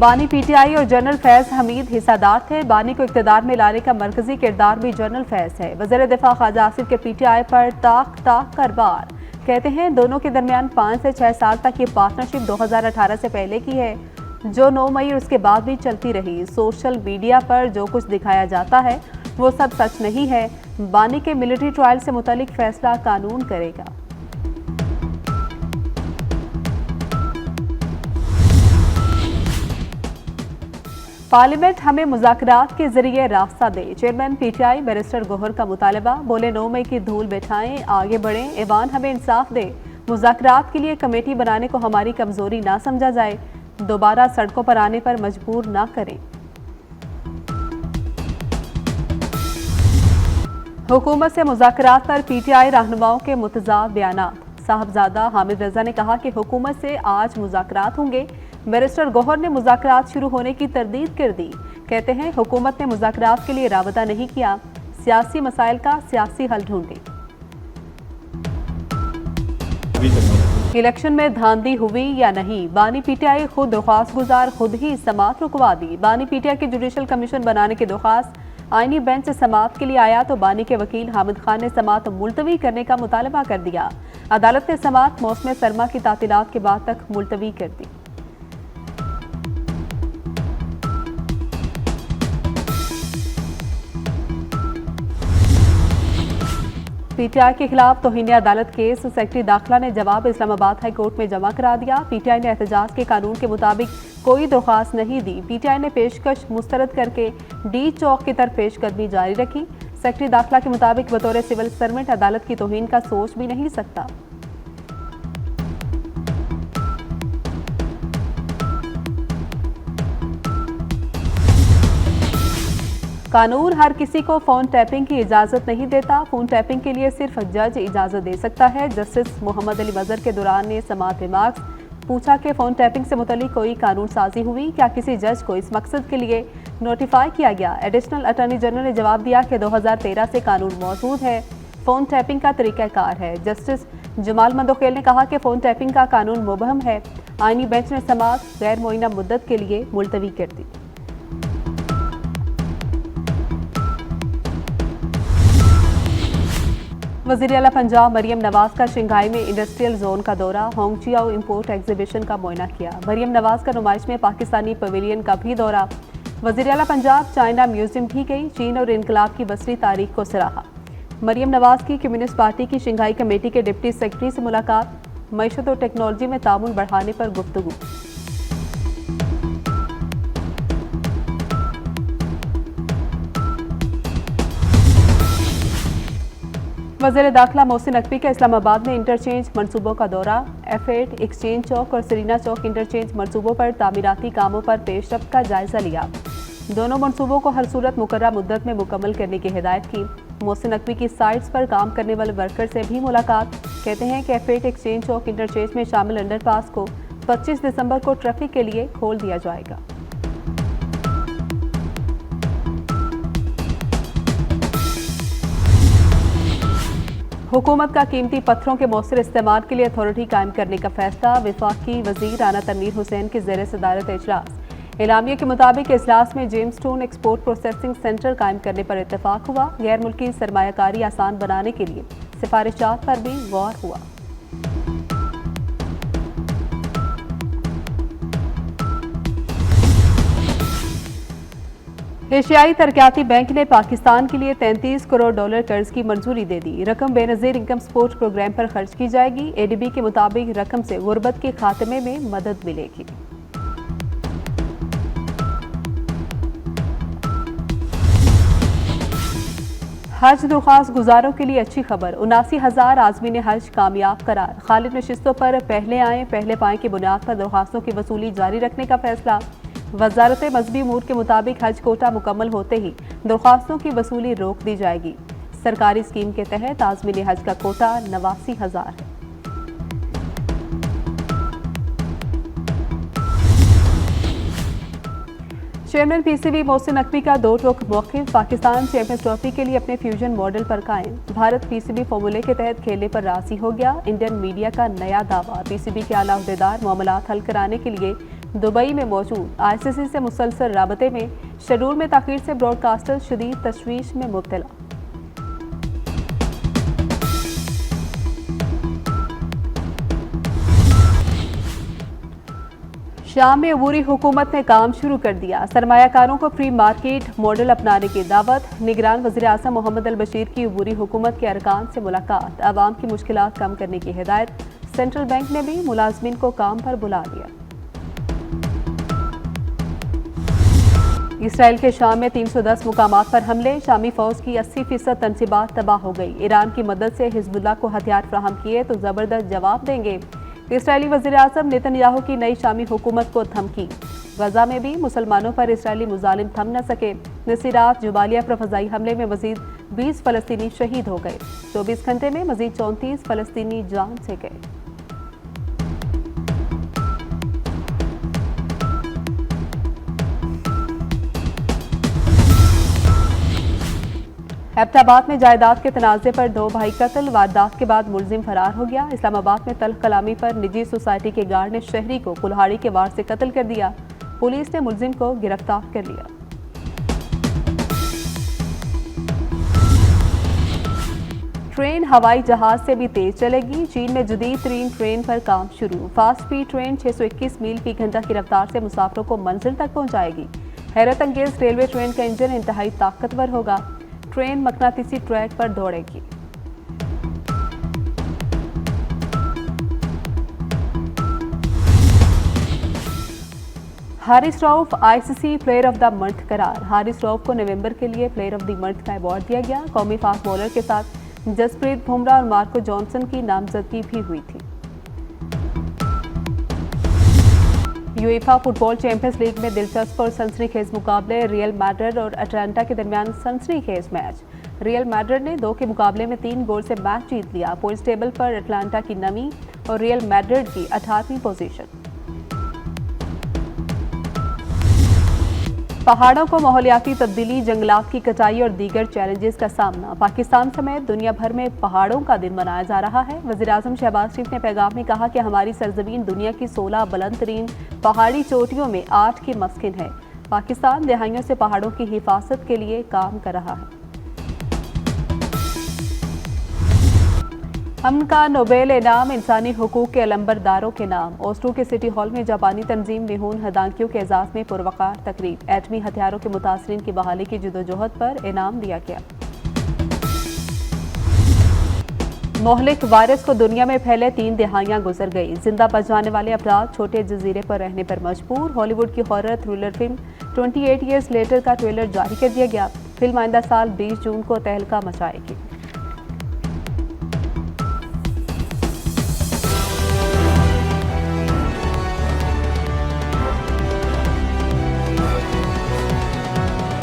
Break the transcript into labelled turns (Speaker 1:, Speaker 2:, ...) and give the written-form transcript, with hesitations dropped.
Speaker 1: बानी पीटीआई और जनरल फैज हमीद हिस्सादार थे। बानी को इक़्तिदार में लाने का मरकजी किरदार भी जनरल फैज है। वज़ीर दिफा ख्वाजा आसिफ के पीटीआई पर ताक कर वार। कहते हैं दोनों के दरमियान 5 से 6 साल तक ये पार्टनरशिप 2018 से पहले की है, जो 9 मई और उसके बाद भी चलती रही। सोशल मीडिया पर जो कुछ दिखाया जाता है वो सब सच नहीं है। बानी के मिलिट्री ट्रायल से मुतालिक फैसला कानून करेगा। पार्लियामेंट हमें मुज़ाकरात के जरिए रास्ता दे। चेयरमैन पीटीआई बैरिस्टर गौहर का मुतालबा। बोले 9 मई की धूल बैठाएं, आगे बढ़ें, ऐवान हमें इंसाफ दे। मुज़ाकरात के लिए कमेटी बनाने को हमारी कमजोरी ना समझा जाए। दोबारा सड़कों पर आने पर मजबूर ना करें। हुकूमत से मुज़ाकरात पर पीटीआई रहनुमाओं के मुतज़ाद बयानात। साहबजादा हामिद रजा ने कहा कि हुकूमत से आज मुज़ाकरात होंगे। बैरिस्टर गौहर ने मुज़ाकरात शुरू होने की तरदीद कर दी। कहते हैं हुकूमत ने मुज़ाकरात के लिए राबता नहीं किया, सियासी मसाइल का सियासी हल ढूंढे। इलेक्शन में धांधली हुई या नहीं, बानी पीटीआई खुद दरख्वास्त गुजार, खुद ही समाअत रुकवा दी। बानी पीटीआई के जुडिशल कमीशन बनाने की दरख्वास्त आईनी बेंच से समाअत के लिए आया तो बानी के वकील हामिद खान ने समाअत मुलतवी करने का मुतालबा कर दिया। अदालत ने समाअत मौसम सरमा की तातीलात के बाद तक मुलतवी कर दी। पीटीआई के खिलाफ तौहीन अदालत केस सेक्रेटरी दाखिला ने जवाब इस्लामाबाद हाई कोर्ट में जमा करा दिया। पीटीआई ने एहतजाज के कानून के मुताबिक कोई दरख्वास्त नहीं दी। पीटीआई ने पेशकश मुस्तरद करके डी चौक की तरफ पेशकदमी जारी रखी। सेक्रेटरी दाखिला के मुताबिक बतौर सिविल सर्वेंट अदालत की तौहीन का सोच भी नहीं सकता। कानून हर किसी को फोन टैपिंग की इजाजत नहीं देता। फोन टैपिंग के लिए सिर्फ जज इजाजत दे सकता है। जस्टिस मोहम्मद अली मजहर के दौरान ने समाअत रिमार्क्स पूछा कि फोन टैपिंग से मुतल्लिक कोई कानून साजी हुई, क्या किसी जज को इस मकसद के लिए नोटिफाई किया गया। एडिशनल अटॉर्नी जनरल ने जवाब दिया कि 2013 से कानून मौजूद है, फोन टैपिंग का तरीक़ाकार है। जस्टिस जमाल मंदोखेल ने कहा कि फोन टैपिंग का कानून मुबहम है। आईनी बेंच ने समाअत गैर मुअय्यना मुद्दत के लिए मुलतवी कर दी। वज़ीर आला पंजाब मरियम नवाज का शंघाई में इंडस्ट्रियल जोन का दौरा। होंगचियाओ इंपोर्ट एग्जीबिशन का मुआयना किया। मरियम नवाज का नुमाइश में पाकिस्तानी पवेलियन का भी दौरा। वज़ीर आला पंजाब चाइना म्यूजियम भी गई। चीन और इनकलाब की बसरी तारीख को सराहा। मरियम नवाज की कम्युनिस्ट पार्टी की शंघाई कमेटी के डिप्टी सेक्रेटरी से मुलाकात। मईशत और टेक्नोलॉजी में तामुन बढ़ाने पर गुफ्तगू। वज़ीर दाखिला मोहसिन नकवी का इस्लामाबाद में इंटरचेंज मंसूबों का दौरा। F8 एक्सचेंज चौक और सरीना चौक इंटरचेंज मंसूबों पर तामीराती कामों पर पेशरफ्त का जायजा लिया। दोनों मंसूबों को हर सूरत मुकर्रर मुद्दत में मुकम्मल करने की हिदायत की। मोहसिन नकवी की साइट्स पर काम करने वाले वर्कर से भी मुलाकात। कहते हैं कि F8 एक्सचेंज चौक इंटरचेंज में शामिल अंडरपास को 25 दिसंबर को ट्रैफिक के लिए खोल दिया जाएगा। हुकूमत का कीमती पत्थरों के मौसर इस्तेमाल के लिए अथॉरिटी कायम करने का फैसला। वफाकी वजीर राना तनवीर हुसैन की ज़ेर सदारत इजलास। एलामिया के मुताबिक इजलास में James stone export processing centre कायम करने पर इत्तफाक हुआ। गैर मुल्की सरमायाकारी आसान बनाने के लिए सिफारिशात पर भी गौर हुआ। एशियाई तरक्याती बैंक ने पाकिस्तान के लिए $33 करोड़ कर्ज की मंजूरी दे दी। रकम बेनज़ीर इनकम सपोर्ट प्रोग्राम पर खर्च की जाएगी। एडीबी के मुताबिक रकम से गुर्बत के खात्मे में मदद मिलेगी। हज दरख्वास्त गुजारों के लिए अच्छी खबर। 79,000 आज़मीन हज कामयाब करार। खालिद नशिस्तों पर पहले आएँ पहले पाएँ की बुनियाद पर दरख्वास्तों की वसूली जारी रखने का फैसला। वजारत मजहबी उमूर के मुताबिक हज कोटा मुकम्मल होते ही दरख्वास्तों की वसूली रोक दी जाएगी। सरकारी स्कीम के तहत आज़मीन हज का कोटा 89,000 है। चेयरमैन पीसीबी मोहसिन नकवी का 2 टोक मौक़िफ़। पाकिस्तान चैंपियंस ट्रॉफी के लिए अपने फ्यूजन मॉडल पर कायम। भारत पीसीबी फॉर्मूले के तहत खेलने पर राज़ी हो गया। इंडियन मीडिया का नया दावा। पीसीबी के आला अहदेदार मामलात हल कराने के लिए दुबई में मौजूद आईसीसी से मुसलसल राबते में शेड्यूल में ताखीर से ब्रॉडकास्टर शदीद तशवीश में मुब्तला। शाम में अबूरी हुकूमत ने काम शुरू कर दिया। सरमायाकारों को फ्री मार्केट मॉडल अपनाने की दावत। निगरान वज़ीर आज़म मोहम्मद अल बशीर की अबूरी हुकूमत के अरकान से मुलाकात। आवाम की मुश्किलात कम करने की हिदायत। सेंट्रल बैंक ने भी मुलाजमीन को काम पर बुला लिया। इसराइल के शाम में 310 मुकामात पर हमले। शामी फौज की 80% तनसीबात तबाह हो गई। ईरान की मदद से हिजबुल्लाह को हथियार फ्राहम किए तो जबरदस्त जवाब देंगे। इसराइली वज़ीर आज़म नेतन्याहू की नई शामी हुकूमत को धमकी। गजा में भी मुसलमानों पर इसराइली मुजालिम थम न सके। नसीरात जुबालिया पर फ़ज़ाई हमले में मज़ीद 20 फ़लस्तीनी शहीद हो गए। 24 घंटे में मज़ीद 34 फ़लस्तीनी जान से गए। एबटाबाद में जायदाद के तनाज़े पर 2 भाई कत्ल। वारदात के बाद मुलजिम फरार हो गया। इस्लामाबाद में तल्ख कलामी पर निजी सोसाइटी के गार्ड ने शहरी को कुल्हाड़ी के वार से कत्ल कर दिया। पुलिस ने मुलजिम को गिरफ्तार कर लिया। ट्रेन हवाई जहाज से भी तेज चलेगी। चीन में जदीद तरीन ट्रेन पर काम शुरू। फास्ट स्पीड ट्रेन 621 मील फी घंटा की रफ्तार से मुसाफिरों को मंजिल तक पहुंचाएगी। हैरत अंगेज रेलवे ट्रेन का इंजन इंतहाई ताकतवर होगा। ट्रेन मकनातीसी ट्रैक पर दौड़ेगी। Haris Rauf ICC player of the month करार। हारिस रऊफ को नवंबर के लिए प्लेयर ऑफ द मंथ का अवार्ड दिया गया। कौमी फास्ट बॉलर के साथ जसप्रीत बुमराह और मार्को जॉनसन की नामजदगी भी हुई थी। यूएफा फुटबॉल चैंपियंस लीग में दिलचस्प और सनसनीखेज मुकाबले। रियल मैड्रिड और अटलांटा के दरमियान सनसनीखेज मैच। रियल मैड्रिड ने 2 के मुकाबले में 3 गोल से मैच जीत लिया। पॉइंट्स टेबल पर अटलांटा की 9वीं और रियल मैड्रिड की 18वीं पोजीशन। पहाड़ों को माहौलियाती तब्दीली, जंगलात की कटाई और दीगर चैलेंजेस का सामना। पाकिस्तान समेत दुनिया भर में पहाड़ों का दिन मनाया जा रहा है। वज़ीर आज़म शहबाज शरीफ ने पैगाम में कहा कि हमारी सरजमीन दुनिया की 16 बुलंद तरीन पहाड़ी चोटियों में 8 की मस्किन है। पाकिस्तान दहाइयों से पहाड़ों की हिफाजत के लिए काम कर रहा है। अमन का नोबेल इनाम इंसानी हुकूक के अलंबरदारों के नाम। ओस्लो के सिटी हॉल में जापानी तंजीम निहून हदाकियों के एजाज में पुरवकार तकरीब। एटमी हथियारों के मुतासरीन की बहाली की जदोजहद पर इनाम दिया गया। मोहलिक वायरस को दुनिया में फैले 3 दिहाइयां गुजर गई। जिंदा बच जाने वाले अफराद छोटे जजीरे पर रहने पर मजबूर। हॉलीवुड की horror thriller film 28 years later का ट्रेलर जारी कर दिया गया। फिल्म आइंदा साल 20 जून को तहलका मचाएगी।